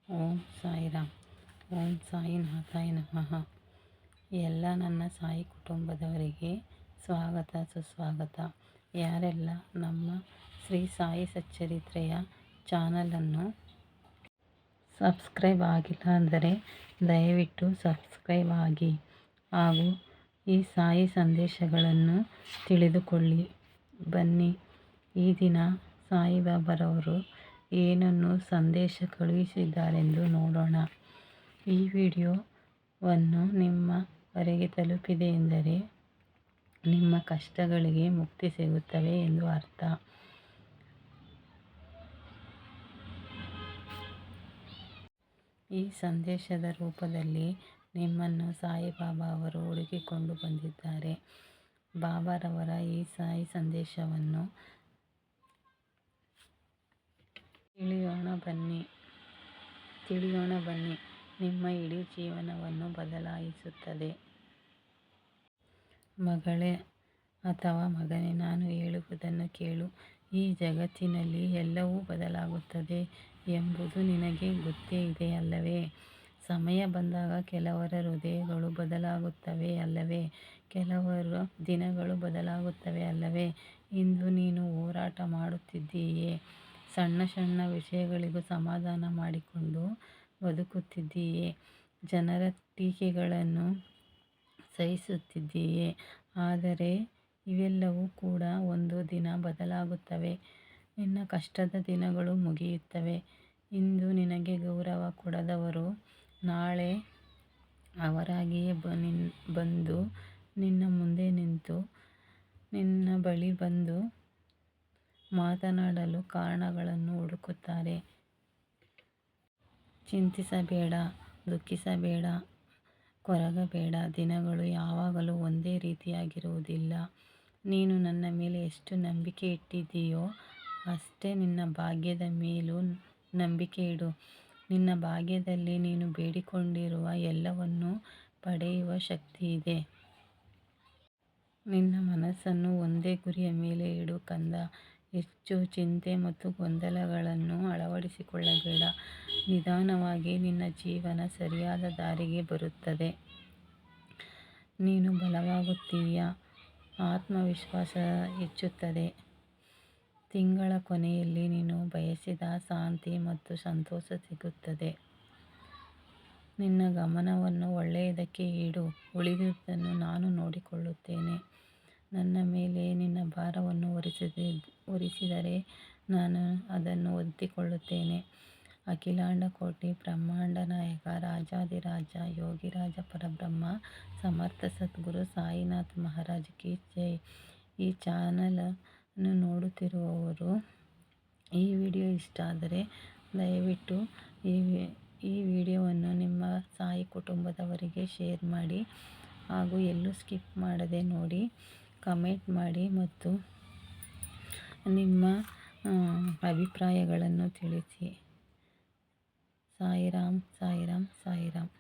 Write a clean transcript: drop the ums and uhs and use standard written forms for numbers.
ಓಂ ಸಾಯಿರಾಮ್. ಓಂ ಸಾಯಿನಾಥಾಯ ನಮಃ. ಎಲ್ಲ ನನ್ನ ಸಾಯಿ ಕುಟುಂಬದವರಿಗೆ ಸ್ವಾಗತ ಸುಸ್ವಾಗತ. ಯಾರೆಲ್ಲ ನಮ್ಮ ಶ್ರೀ ಸಾಯಿ ಸಚ್ಚರಿತ್ರೆಯ ಚಾನಲನ್ನು ಸಬ್ಸ್ಕ್ರೈಬ್ ಆಗಿಲ್ಲ ಅಂದರೆ ದಯವಿಟ್ಟು ಸಬ್ಸ್ಕ್ರೈಬ್ ಆಗಿ ಹಾಗೂ ಈ ಸಾಯಿ ಸಂದೇಶಗಳನ್ನು ತಿಳಿದುಕೊಳ್ಳಿ. ಬನ್ನಿ, ಈ ದಿನ ಸಾಯಿಬಾಬಾರವರು ಏನನ್ನು ಸಂದೇಶ ಕಳುಹಿಸಿದ್ದಾರೆಂದು ನೋಡೋಣ. ಈ ವಿಡಿಯೋವನ್ನು ನಿಮ್ಮವರೆಗೆ ತಲುಪಿದೆ ಎಂದರೆ ನಿಮ್ಮ ಕಷ್ಟಗಳಿಗೆ ಮುಕ್ತಿ ಸಿಗುತ್ತವೆ ಎಂದು ಅರ್ಥ. ಈ ಸಂದೇಶದ ರೂಪದಲ್ಲಿ ನಿಮ್ಮನ್ನು ಸಾಯಿಬಾಬಾ ಅವರು ಹುಡುಕಿಕೊಂಡು ಬಂದಿದ್ದಾರೆ. ಬಾಬಾರವರ ಈ ಸಾಯಿ ಸಂದೇಶವನ್ನು ತಿಳಿಯೋಣ ಬನ್ನಿ. ನಿಮ್ಮ ಇಡೀ ಜೀವನವನ್ನು ಬದಲಾಯಿಸುತ್ತದೆ. ಮಗಳೇ ಅಥವಾ ಮಗನೇ, ನಾನು ಹೇಳುವುದನ್ನು ಕೇಳು. ಈ ಜಗತ್ತಿನಲ್ಲಿ ಎಲ್ಲವೂ ಬದಲಾಗುತ್ತದೆ ಎಂಬುದು ನಿನಗೆ ಗೊತ್ತೇ ಇದೆ ಅಲ್ಲವೇ? ಸಮಯ ಬಂದಾಗ ಕೆಲವರ ಹೃದಯಗಳು ಬದಲಾಗುತ್ತವೆ ಅಲ್ಲವೇ? ಕೆಲವರ ದಿನಗಳು ಬದಲಾಗುತ್ತವೆ ಅಲ್ಲವೇ? ಇಂದು ನೀನು ಹೋರಾಟ ಮಾಡುತ್ತಿದ್ದೀಯೆ. ಸಣ್ಣ ಸಣ್ಣ ವಿಷಯಗಳಿಗೂ ಸಮಾಧಾನ ಮಾಡಿಕೊಂಡು ಬದುಕುತ್ತಿದ್ದೀಯೆ. ಜನರ ಟೀಕೆಗಳನ್ನು ಸಹಿಸುತ್ತಿದ್ದೀಯೆ. ಆದರೆ ಇವೆಲ್ಲವೂ ಕೂಡ ಒಂದು ದಿನ ಬದಲಾಗುತ್ತವೆ. ನಿನ್ನ ಕಷ್ಟದ ದಿನಗಳು ಮುಗಿಯುತ್ತವೆ. ಇಂದು ನಿನಗೆ ಗೌರವ ಕೊಡದವರು ನಾಳೆ ಅವರಾಗಿಯೇ ಬಂದು ನಿನ್ನ ಮುಂದೆ ನಿಂತು ನಿನ್ನ ಬಳಿ ಬಂದು ಮಾತನಾಡಲು ಕಾರಣಗಳನ್ನು ಹುಡುಕುತ್ತಾರೆ. ಚಿಂತಿಸಬೇಡ, ದುಃಖಿಸಬೇಡ, ಕೊರಗಬೇಡ. ದಿನಗಳು ಯಾವಾಗಲೂ ಒಂದೇ ರೀತಿಯಾಗಿರುವುದಿಲ್ಲ. ನೀನು ನನ್ನ ಮೇಲೆ ಎಷ್ಟು ನಂಬಿಕೆ ಇಟ್ಟಿದ್ದೀಯೋ ಅಷ್ಟೇ ನಿನ್ನ ಭಾಗ್ಯದ ಮೇಲೂ ನಂಬಿಕೆ ಇಡು. ನಿನ್ನ ಭಾಗ್ಯದಲ್ಲಿ ನೀನು ಬೇಡಿಕೊಂಡಿರುವ ಎಲ್ಲವನ್ನೂ ಪಡೆಯುವ ಶಕ್ತಿ ಇದೆ. ನಿನ್ನ ಮನಸ್ಸನ್ನು ಒಂದೇ ಗುರಿಯ ಮೇಲೆ ಇಡು ಕಂದ. ಹೆಚ್ಚು ಚಿಂತೆ ಮತ್ತು ಗೊಂದಲಗಳನ್ನು ಅಳವಡಿಸಿಕೊಳ್ಳಬೇಡ. ನಿಧಾನವಾಗಿ ನಿನ್ನ ಜೀವನ ಸರಿಯಾದ ದಾರಿಗೆ ಬರುತ್ತದೆ. ನೀನು ಬಲವಾಗುತ್ತೀಯ. ಆತ್ಮವಿಶ್ವಾಸ ಹೆಚ್ಚುತ್ತದೆ. ತಿಂಗಳ ಕೊನೆಯಲ್ಲಿ ನೀನು ಬಯಸಿದ ಶಾಂತಿ ಮತ್ತು ಸಂತೋಷ ಸಿಗುತ್ತದೆ. ನಿನ್ನ ಗಮನವನ್ನು ಒಳ್ಳೆಯದಕ್ಕೆ ಇಡು. ಉಳಿದುದನ್ನು ನಾನು ನೋಡಿಕೊಳ್ಳುತ್ತೇನೆ. ನನ್ನ ಮೇಲೆ ನಿನ್ನ ಭಾರವನ್ನು ಹೊರಿಸಿದರೆ ನಾನು ಅದನ್ನು ಹೊತ್ತಿಕೊಳ್ಳುತ್ತೇನೆ. ಅಖಿಲಾಂಡ ಕೋಟಿ ಬ್ರಹ್ಮಾಂಡ ನಾಯಕ ರಾಜಾಧಿರಾಜ ಯೋಗಿರಾಜ ಪರಬ್ರಹ್ಮ ಸಮರ್ಥ ಸದ್ಗುರು ಸಾಯಿನಾಥ್ ಮಹಾರಾಜ್ ಕಿ ಜೈ. ಈ ಚಾನಲನ್ನು ನೋಡುತ್ತಿರುವವರು ಈ ವಿಡಿಯೋ ಇಷ್ಟ ಆದರೆ ದಯವಿಟ್ಟು ಈ ವಿಡಿಯೋವನ್ನು ನಿಮ್ಮ ಸಾಯಿ ಕುಟುಂಬದವರಿಗೆ ಶೇರ್ ಮಾಡಿ ಹಾಗೂ ಎಲ್ಲೂ ಸ್ಕಿಪ್ ಮಾಡದೆ ನೋಡಿ. ಕಮೆಂಟ್ ಮಾಡಿ ಮತ್ತು ನಿಮ್ಮ ಅಭಿಪ್ರಾಯಗಳನ್ನು ತಿಳಿಸಿ. ಸಾಯಿರಾಮ್ ಸಾಯಿರಾಮ್ ಸಾಯಿರಾಮ್.